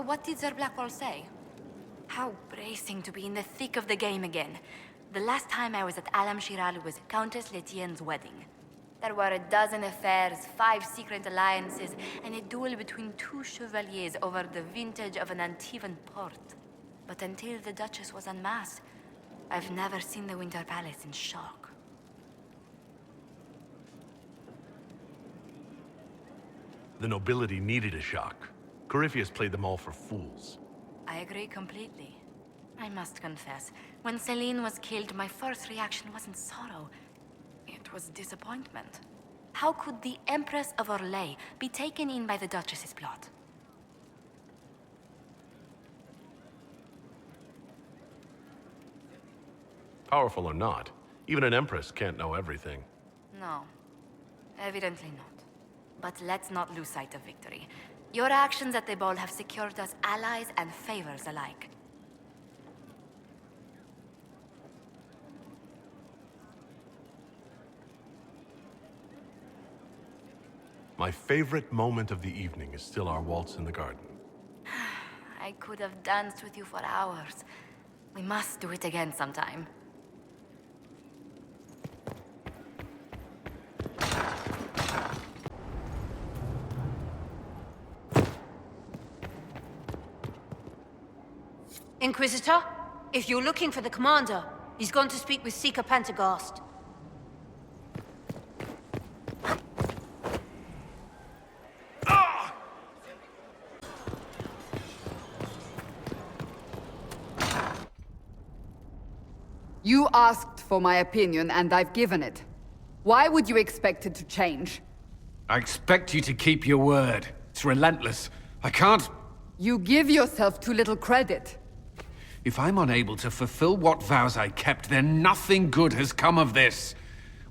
what did Sir Blackwall say? How bracing to be in the thick of the game again. The last time I was at Alam Shiral was Countess Letienne's wedding. There were a dozen affairs, 5 secret alliances, and a duel between 2 chevaliers over the vintage of an Antivan port. But until the Duchess was unmasked, I've never seen the Winter Palace in shock. The nobility needed a shock. Corypheus played them all for fools. I agree completely. I must confess, when Celine was killed, my first reaction wasn't sorrow. It was disappointment. How could the Empress of Orlais be taken in by the Duchess's plot? Powerful or not, even an empress can't know everything. No, evidently not. But let's not lose sight of victory. Your actions at the ball have secured us allies and favors alike. My favorite moment of the evening is still our waltz in the garden. I could have danced with you for hours. We must do it again sometime. Inquisitor, if you're looking for the commander, he's gone to speak with Seeker Pentecost. You asked for my opinion, and I've given it. Why would you expect it to change? I expect you to keep your word. It's relentless. I can't... You give yourself too little credit. If I'm unable to fulfill what vows I kept, then nothing good has come of this.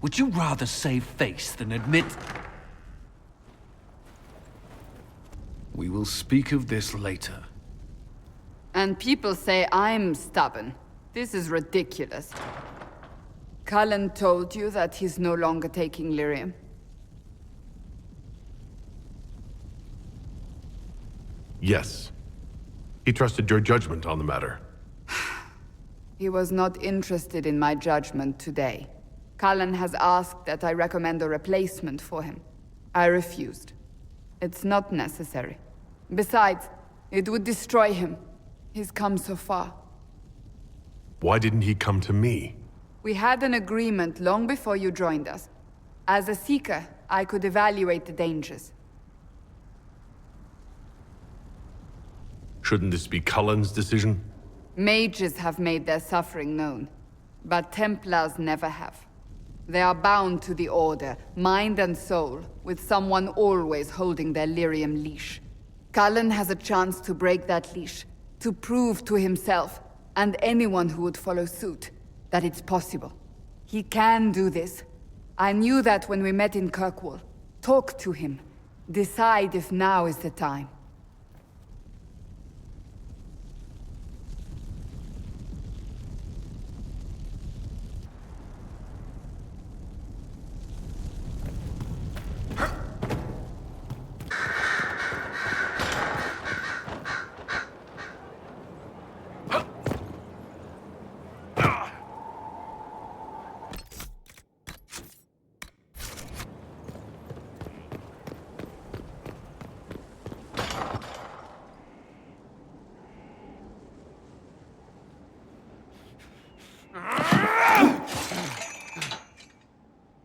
Would you rather save face than admit... We will speak of this later. And people say I'm stubborn. This is ridiculous. Cullen told you that he's no longer taking lyrium. Yes. He trusted your judgment on the matter. He was not interested in my judgment today. Cullen has asked that I recommend a replacement for him. I refused. It's not necessary. Besides, it would destroy him. He's come so far. Why didn't he come to me? We had an agreement long before you joined us. As a Seeker, I could evaluate the dangers. Shouldn't this be Cullen's decision? Mages have made their suffering known, but Templars never have. They are bound to the Order, mind and soul, with someone always holding their lyrium leash. Cullen has a chance to break that leash, to prove to himself, and anyone who would follow suit, that it's possible. He can do this. I knew that when we met in Kirkwall. Talk to him. Decide if now is the time.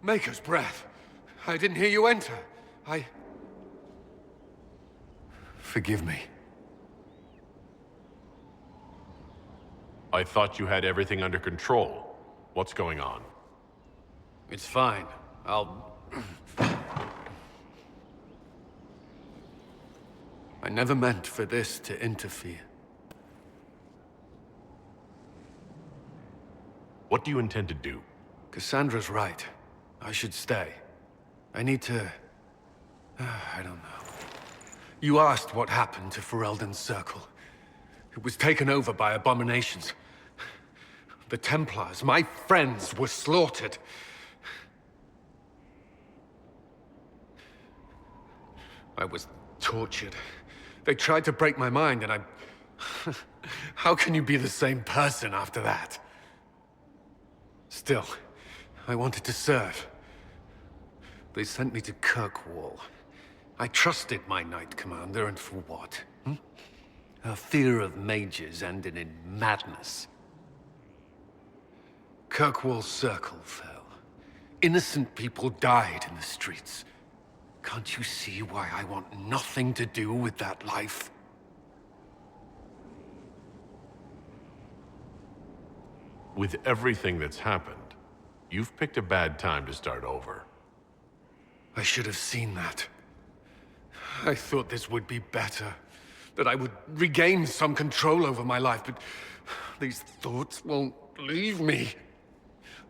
Maker's breath. I didn't hear you enter. Forgive me. I thought you had everything under control. What's going on? It's fine. I never meant for this to interfere. What do you intend to do? Cassandra's right. I should stay. I need to... I don't know. You asked what happened to Ferelden's Circle. It was taken over by abominations. The Templars, my friends, were slaughtered. I was tortured, They tried to break my mind, and I... How can you be the same person after that? Still, I wanted to serve. They sent me to Kirkwall. I trusted my Knight Commander, and for what? Her fear of mages ended in madness. Kirkwall Circle fell. Innocent people died in the streets. Can't you see why I want nothing to do with that life? With everything that's happened, you've picked a bad time to start over. I should have seen that. I thought this would be better. That I would regain some control over my life, but these thoughts won't leave me.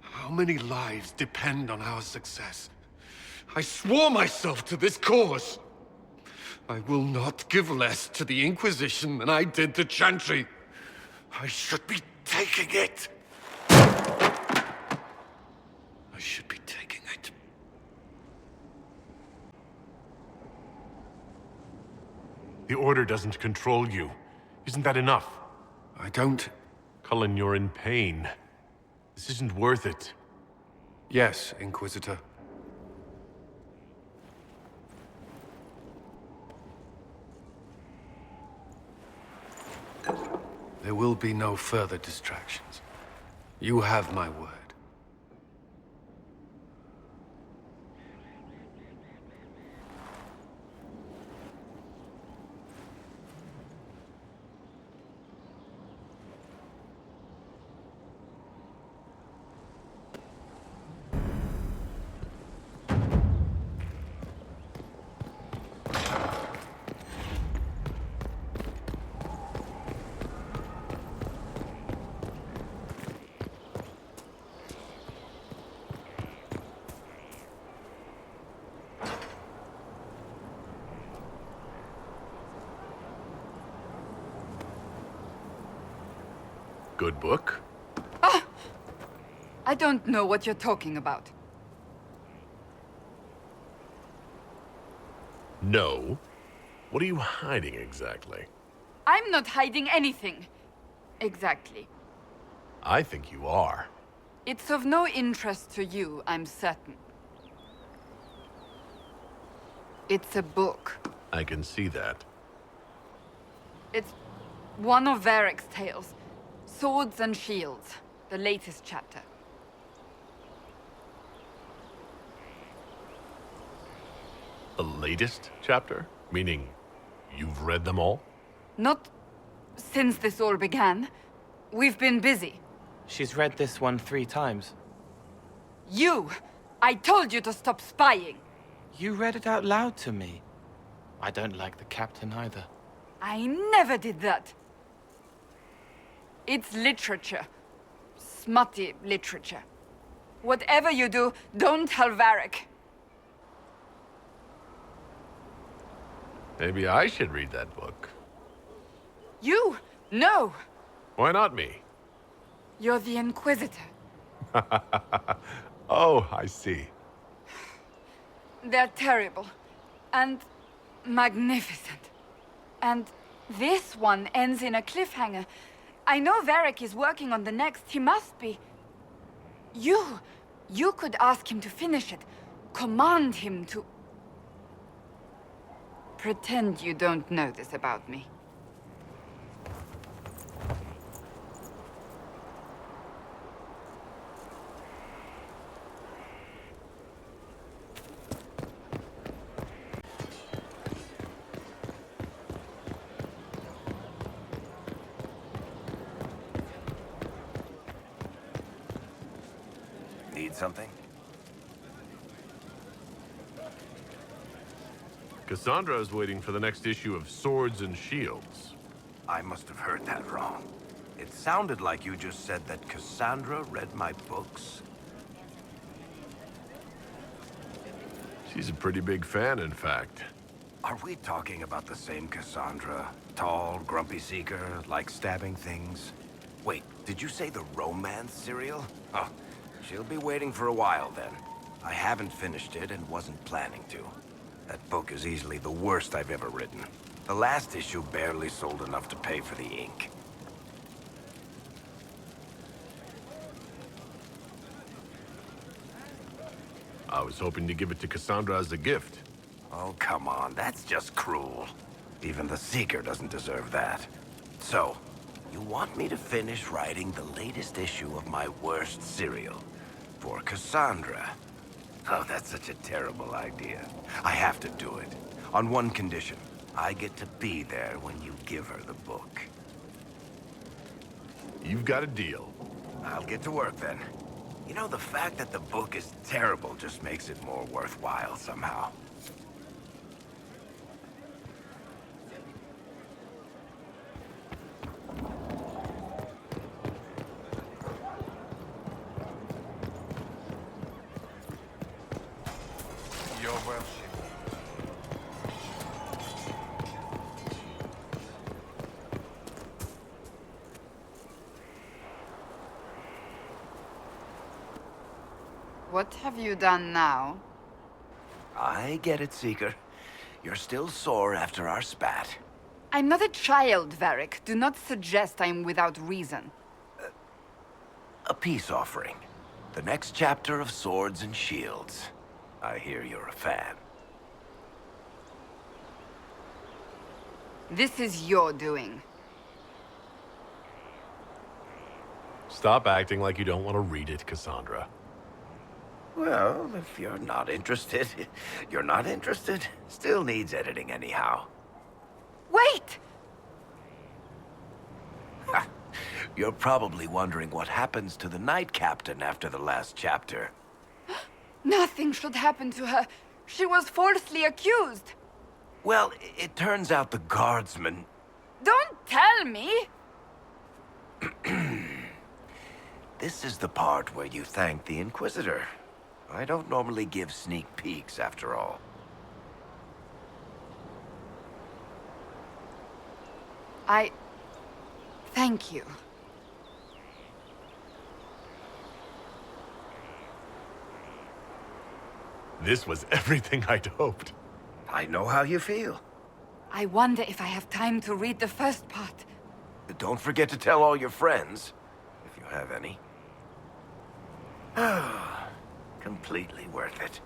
How many lives depend on our success? I swore myself to this cause. I will not give less to the Inquisition than I did to Chantry. I should be taking it. I should be taking it. The Order doesn't control you. Isn't that enough? I don't... Cullen, you're in pain. This isn't worth it. Yes, Inquisitor. There will be no further distractions. You have my word. Good book? I don't know what you're talking about. No. What are you hiding exactly? I'm not hiding anything. Exactly. I think you are. It's of no interest to you, I'm certain. It's a book. I can see that. It's one of Varric's tales. Swords and Shields, the latest chapter. The latest chapter? Meaning, you've read them all? Not since this all began. We've been busy. She's read this one 3 times. You! I told you to stop spying! You read it out loud to me. I don't like the captain either. I never did that! It's literature. Smutty literature. Whatever you do, don't tell Varric. Maybe I should read that book. You? No! Why not me? You're the Inquisitor. Oh, I see. They're terrible. And magnificent. And this one ends in a cliffhanger. I know Varric is working on the next. He must be. You could ask him to finish it. Command him to... Pretend you don't know this about me. Need something? Cassandra is waiting for the next issue of Swords and Shields. I must have heard that wrong. It sounded like you just said that Cassandra read my books. She's a pretty big fan, in fact. Are we talking about the same Cassandra? Tall, grumpy seeker, like stabbing things? Wait, did you say the romance serial? Oh, she'll be waiting for a while then. I haven't finished it and wasn't planning to. That book is easily the worst I've ever written. The last issue barely sold enough to pay for the ink. I was hoping to give it to Cassandra as a gift. Oh, come on, that's just cruel. Even the Seeker doesn't deserve that. So, you want me to finish writing the latest issue of my worst serial for Cassandra? Oh, that's such a terrible idea. I have to do it. On one condition. I get to be there when you give her the book. You've got a deal. I'll get to work then. You know, the fact that the book is terrible just makes it more worthwhile somehow. Your worship. What have you done now? I get it, Seeker. You're still sore after our spat. I'm not a child, Varric. Do not suggest I'm without reason. A peace offering. The next chapter of Swords and Shields. I hear you're a fan. This is your doing. Stop acting like you don't want to read it, Cassandra. Well, if you're not interested, you're not interested. Still needs editing anyhow. Wait! You're probably wondering what happens to the Knight Captain after the last chapter. Nothing should happen to her. She was falsely accused. Well, it turns out the guardsman... Don't tell me! This is the part where you thank the Inquisitor. I don't normally give sneak peeks, after all. Thank you. This was everything I'd hoped. I know how you feel. I wonder if I have time to read the first part. Don't forget to tell all your friends, if you have any. Completely worth it.